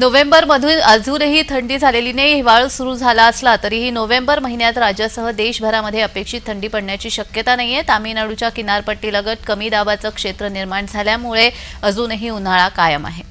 नोव्हेंबरमधून अजूनही थंडी झालेली नाही। हिवाळा सुरू झाला असला तरीही नोव्हेंबर महिन्यात राज्यासह देशभरामध्ये अपेक्षित थंडी पडण्याची शक्यता नाहीये। तामिळनाडूच्या किनारपट्टीलगत कमी दाबाचं क्षेत्र निर्माण झाल्यामुळे अजूनही उन्हाळा कायम आहे।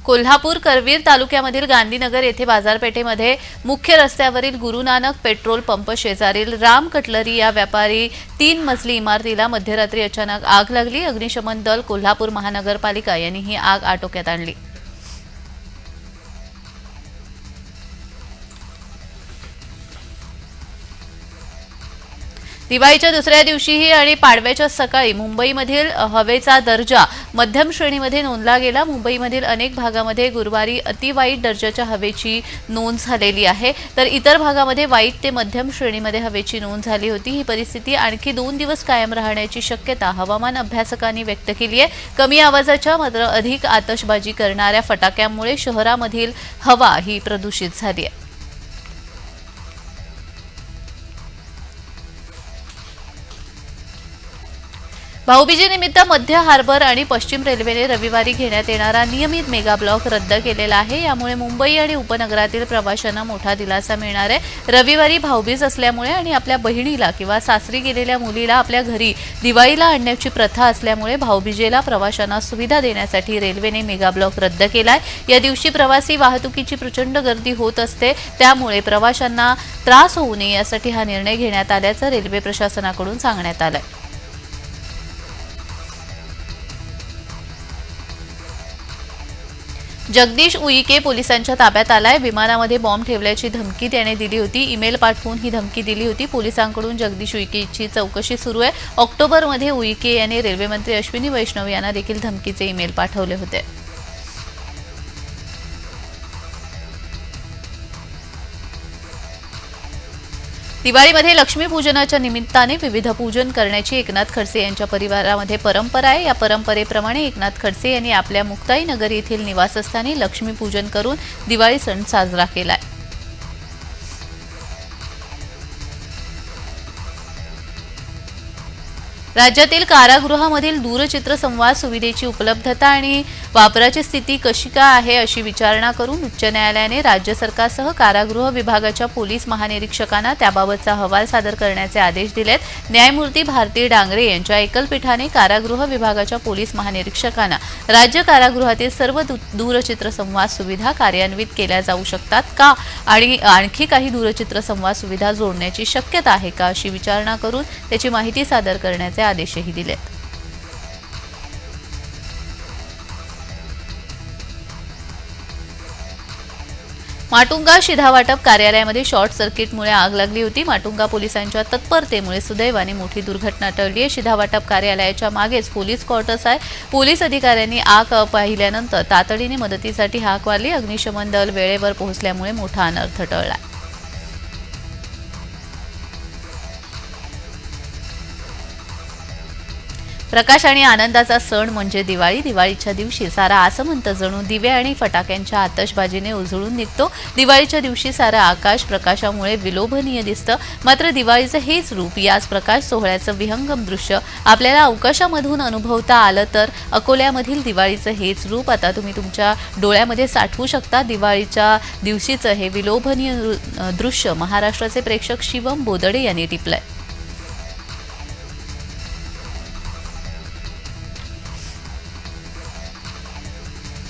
कोल्हापूर करवीर तालुक्यामधील गांधीनगर येथे बाजारपेठेमध्ये मुख्य रस्त्यावरील गुरु नानक पेट्रोल पंप शेजारील राम कटलरी या व्यापारी 3 मजली इमारतीला मध्यरात्री अचानक आग लागली। अग्निशमन दल कोल्हापूर महानगरपालिका यांनी ही आग आटोक्यात आणली। दिवाळीच्या दुसऱ्या दिवशीही आणि पाडव्याच्या सकाळी मुंबईमधील हवेचा दर्जा मध्यम श्रेणीमध्ये नोंदला गेला। मुंबईमधील अनेक भागामध्ये गुरुवारी अतिवाईट दर्जाच्या हवेची नोंद झालेली आहे, तर इतर भागामध्ये वाईट ते मध्यम श्रेणीमध्ये हवेची नोंद झाली होती। ही परिस्थिती आणखी 2 दिवस कायम राहण्याची शक्यता हवामान अभ्यासकांनी व्यक्त केली आहे। कमी आवाजाच्या मात्र अधिक आतषबाजी करणाऱ्या फटाक्यांमुळे शहरामधील हवा ही प्रदूषित झाली आहे। भाऊबीजेनिमित्त मध्य हार्बर आणि पश्चिम रेल्वेने रविवारी घेण्यात येणारा नियमित मेगा ब्लॉक रद्द केलेला आहे। यामुळे मुंबई आणि उपनगरातील प्रवाशांना मोठा दिलासा मिळणार आहे। रविवारी भाऊबीज असल्यामुळे आणि आपल्या बहिणीला किंवा सासरी गेलेल्या मुलीला आपल्या घरी दिवाळीला आणण्याची प्रथा असल्यामुळे भाऊबीजेला प्रवाशांना सुविधा देण्यासाठी रेल्वेने मेगा ब्लॉक रद्द केलाय। या दिवशी प्रवासी वाहतुकीची प्रचंड गर्दी होत असते, त्यामुळे प्रवाशांना त्रास होऊ नये यासाठी हा निर्णय घेण्यात आल्याचं रेल्वे प्रशासनाकडून सांगण्यात आलंय। जगदीश उईके पोलिसांच्या ताब्यात आलाय। विमानामध्ये बॉम्ब ठेवल्याची धमकी त्याने दिली होती। ईमेल पाठवून ही धमकी दिली होती। पोलिसांकडून जगदीश उईकेची चौकशी सुरू आहे। ऑक्टोबरमध्ये उईके यांनी रेल्वे मंत्री अश्विनी वैष्णव यांना देखील धमकीचे ईमेल पाठवले होते। दिवाळीमध्ये लक्ष्मीपूजनाच्या निमित्ताने विविध पूजन करण्याची एकनाथ खडसे यांच्या परिवारामध्ये परंपरा आहे। या परंपरेप्रमाणे एकनाथ खडसे यांनी आपल्या मुक्ताई नगर येथील निवासस्थानी लक्ष्मीपूजन करून दिवाळी सण साजरा केलाय। राज्यातील कारागृहामधील दूरचित्रसंवाद सुविधेची उपलब्धता आणि वापराची स्थिती कशी काय आहे अशी विचारणा करून उच्च न्यायालयाने राज्य सरकारसह कारागृह विभागाच्या पोलीस महानिरीक्षकांना त्याबाबतचा अहवाल सादर करण्याचे आदेश दिलेत। न्यायमूर्ती भारती डांगरे यांच्या एकलपीठाने कारागृह विभागाच्या पोलीस महानिरीक्षकांना राज्य कारागृहातील सर्व दूरचित्रसंवाद सुविधा कार्यान्वित केल्या जाऊ शकतात का आणि आणखी काही दूरचित्रसंवाद सुविधा जोडण्याची शक्यता आहे का अशी विचारणा करून त्याची माहिती सादर करण्याचे आदेशही दिलेत। माटुंगा शिधावाटप कार्यालयामध्ये शॉर्ट सर्किटमुळे आग लागली होती। माटुंगा पोलिसांच्या तत्परतेमुळे सुदैवाने मोठी दुर्घटना टळली आहे। शिधावाटप कार्यालयाच्या मागेच पोलीस क्वार्टर्स आहे। पोलीस अधिकाऱ्यांनी आग पाहिल्यानंतर तातडीने मदतीसाठी हाक मारली। अग्निशमन दल वेळेवर पोहोचल्यामुळे मोठा अनर्थ टळला। प्रकाश आणि आनंदाचा सण म्हणजे दिवाळी। दिवाळीच्या दिवशी सारा आसमंत जणू दिवे आणि फटाक्यांच्या आतषबाजीने उजळून निघतो। दिवाळीच्या दिवशी सारं आकाश प्रकाशामुळे विलोभनीय दिसतं। मात्र दिवाळीचं हेच रूप, याच प्रकाश सोहळ्याचं विहंगम दृश्य आपल्याला अवकाशामधून अनुभवता आलं तर अकोल्यामधील दिवाळीचं हेच रूप आता तुम्ही तुमच्या डोळ्यामध्ये साठवू शकता। दिवाळीच्या दिवशीचं हे विलोभनीय दृश्य महाराष्ट्राचे प्रेक्षक शिवम बोदडे यांनी टिपलंय।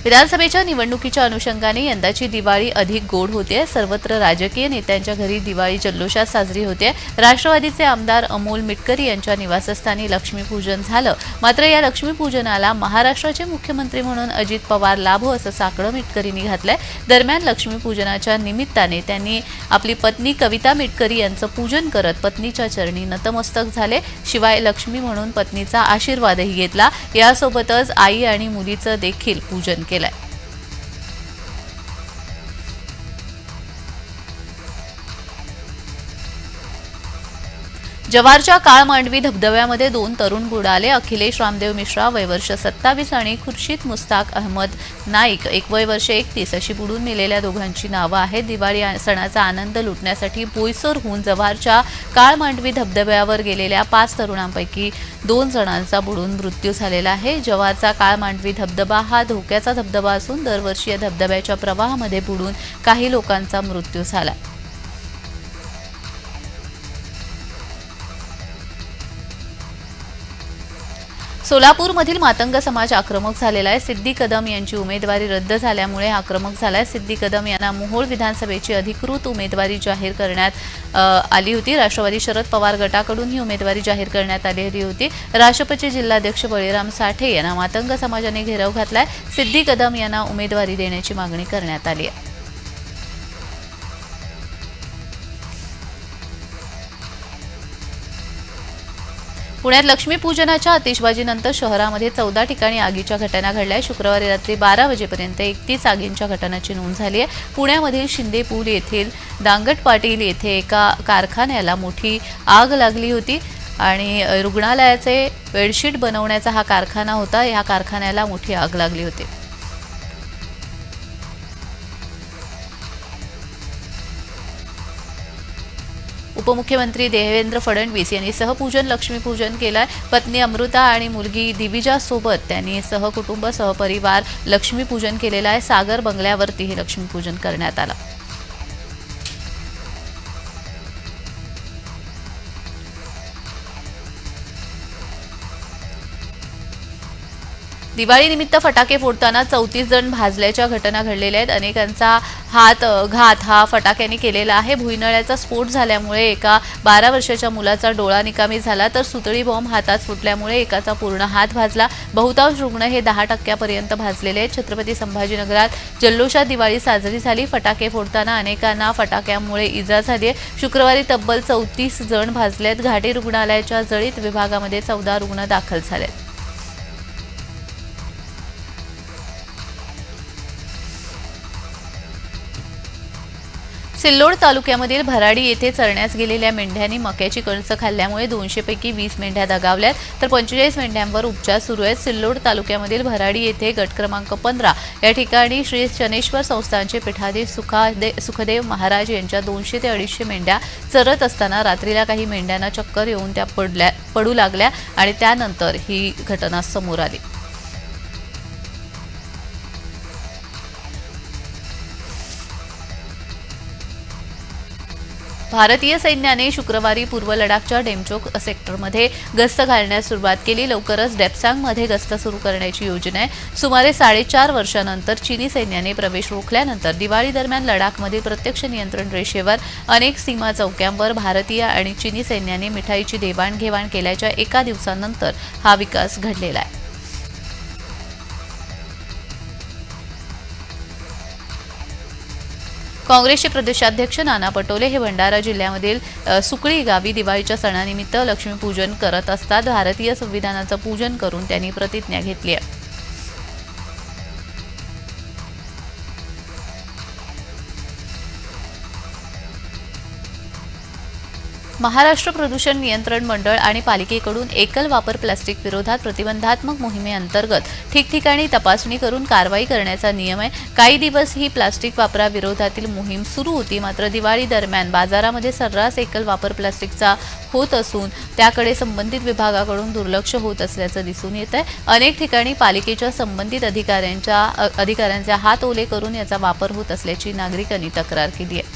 विधानसभेच्या निवडणुकीच्या अनुषंगाने यंदाची दिवाळी अधिक गोड होते। सर्वत्र राजकीय नेत्यांच्या घरी दिवाळी जल्लोषात साजरी होते। राष्ट्रवादीचे आमदार अमोल मिटकरी यांच्या निवासस्थानी लक्ष्मीपूजन झालं। मात्र या लक्ष्मीपूजनाला महाराष्ट्राचे मुख्यमंत्री म्हणून अजित पवार लाभो असं साकडं मिटकरींनी घातलंय। दरम्यान लक्ष्मीपूजनाच्या निमित्ताने त्यांनी आपली पत्नी कविता मिटकरी यांचं पूजन करत पत्नीच्या चरणी नतमस्तक झाले। शिवाय लक्ष्मी म्हणून पत्नीचा आशीर्वादही घेतला। यासोबतच आई आणि मुलीचं देखील पूजन केलंय। जव्हारच्या काळमांडवी धबधब्यामध्ये 2 तरुण बुडाले. अखिलेश रामदेव मिश्रा वय वर्ष 27 आणि खुर्शीद मुस्ताक अहमद नाईक वय वर्ष 31 अशी बुडून मेलेल्या दोघांची नावं आहेत. दिवाळी सणाचा आनंद लुटण्यासाठी बोईसरहून जव्हारच्या काळमांडवी धबधब्यावर गेलेल्या 5 तरुणांपैकी 2 जणांचा बुडून मृत्यू झालेला आहे. जव्हारचा काळमांडवी धबधबा हा धोक्याचा धबधबा असून दरवर्षी या धबधब्याच्या प्रवाहामध्ये बुडून काही लोकांचा मृत्यू झाला. सोलापूरमधील मातंग समाज आक्रमक झालेला आहे. सिद्दी कदम यांची उमेदवारी रद्द झाल्यामुळे आक्रमक झालाय. सिद्दी कदम यांना मोहोळ विधानसभेची अधिकृत उमेदवारी जाहीर करण्यात आली होती. राष्ट्रवादी शरद पवार गटाकडून ही उमेदवारी जाहीर करण्यात आलेली होती. राष्ट्रपती जिल्हाध्यक्ष बळीराम साठे यांना मातंग समाजाने घेराव घातलाय. सिद्दी कदम यांना उमेदवारी देण्याची मागणी करण्यात आली आहे. पुण्यात लक्ष्मीपूजनाच्या आतिषबाजीनंतर शहरामध्ये 14 ठिकाणी आगीच्या घटना घडल्या. शुक्रवारी रात्री 12 वाजेपर्यंत 31 आगींच्या घटनांची नोंद झाली आहे. पुण्यामधील शिंदे पूल येथील दांगट पाटील येथे एका कारखान्याला मोठी आग लागली होती आणि रुग्णालयाचे बेडशीट बनवण्याचा हा कारखाना होता. या कारखान्याला मोठी आग लागली होती. उपमुख्यमंत्री देवेंद्र फडणवीस यांनी सहपूजन लक्ष्मीपूजन केलंय. पत्नी अमृता आणि मुलगी दिविजा सोबत त्यांनी सहकुटुंब सहपरिवार लक्ष्मीपूजन केलेलं आहे. सागर बंगल्यावरती हे लक्ष्मीपूजन करण्यात आलं. दिवाळीनिमित्त फटाके फोडताना 34 जण भाजल्याच्या घटना घडलेल्या आहेत. अनेकांचा घात हा फटाक्यांनी केलेला आहे. भुईनळ्याचा स्फोट झाल्यामुळे एका 12 वर्षाच्या मुलाचा डोळा निकामी झाला, तर सुतळी बॉम्ब हातात फुटल्यामुळे एकाचा पूर्ण हात भाजला. बहुतांश रुग्ण हे 10% भाजलेले आहेत. छत्रपती संभाजीनगरात जल्लोषात दिवाळी साजरी झाली. फटाके फोडताना अनेकांना फटाक्यांमुळे इजा झाली आहे. शुक्रवारी तब्बल 34 जण भाजलेत. घाटी रुग्णालयाच्या जळीत विभागामध्ये 14 रुग्ण दाखल झालेत. सिल्लोड तालुक्यामधील भराडी येथे चरण्यास गेलेल्या मेंढ्यांनी मक्याची कणसं खाल्ल्यामुळे 200 पैकी 20 मेंढ्या दगावल्यात, तर 45 मेंढ्यांवर उपचार सुरू आहेत. सिल्लोड तालुक्यामधील भराडी येथे गट क्रमांक 15 या ठिकाणी श्री शनेश्वर संस्थानचे पीठाधीश सुखदेव महाराज यांच्या 200 ते 250 मेंढ्या चरत असताना रात्रीला काही मेंढ्यांना चक्कर येऊन त्या पडू लागल्या आणि त्यानंतर ही घटना समोर आली. भारतीय सैन्याने शुक्रवारी पूर्व लडाखच्या डेमचोक सेक्टरमध्ये गस्त घालण्यास सुरुवात केली. लवकरच डेप्सांगमध्ये गस्त सुरू करण्याची योजना आहे. सुमारे 4.5 वर्षांनंतर चीनी सैन्याने प्रवेश रोखल्यानंतर दिवाळी दरम्यान लडाखमधील प्रत्यक्ष नियंत्रण रेषेवर अनेक सीमा चौक्यांवर भारतीय आणि चीनी सैन्याने मिठाईची देवाणघेवाण केल्याच्या एका दिवसानंतर हा विकास घडलेला आहे. काँग्रेसचे प्रदेशाध्यक्ष नाना पटोले हे भंडारा जिल्ह्यामधील सुकळी गावी दिवाळीच्या सणानिमित्त लक्ष्मीपूजन करत असतात. भारतीय संविधानाचं पूजन करून त्यांनी प्रतिज्ञा घेतली आहे. महाराष्ट्र प्रदूषण नियंत्रण मंडळ आणि पालिकेकडून एकल वापर प्लास्टिक विरोधात प्रतिबंधात्मक मोहिमेअंतर्गत ठिकठिकाणी तपासणी करून कारवाई करण्याचा नियम आहे. काही दिवस ही प्लास्टिक वापराविरोधातील मोहीम सुरू होती, मात्र दिवाळी दरम्यान बाजारामध्ये सर्रास एकल वापर प्लास्टिकचा होत असून त्याकडे संबंधित विभागाकडून दुर्लक्ष होत असल्याचं दिसून येत आहे. अनेक ठिकाणी पालिकेच्या संबंधित अधिकाऱ्यांचे हात ओले करून याचा वापर होत असल्याची नागरिकांनी तक्रार केली आहे.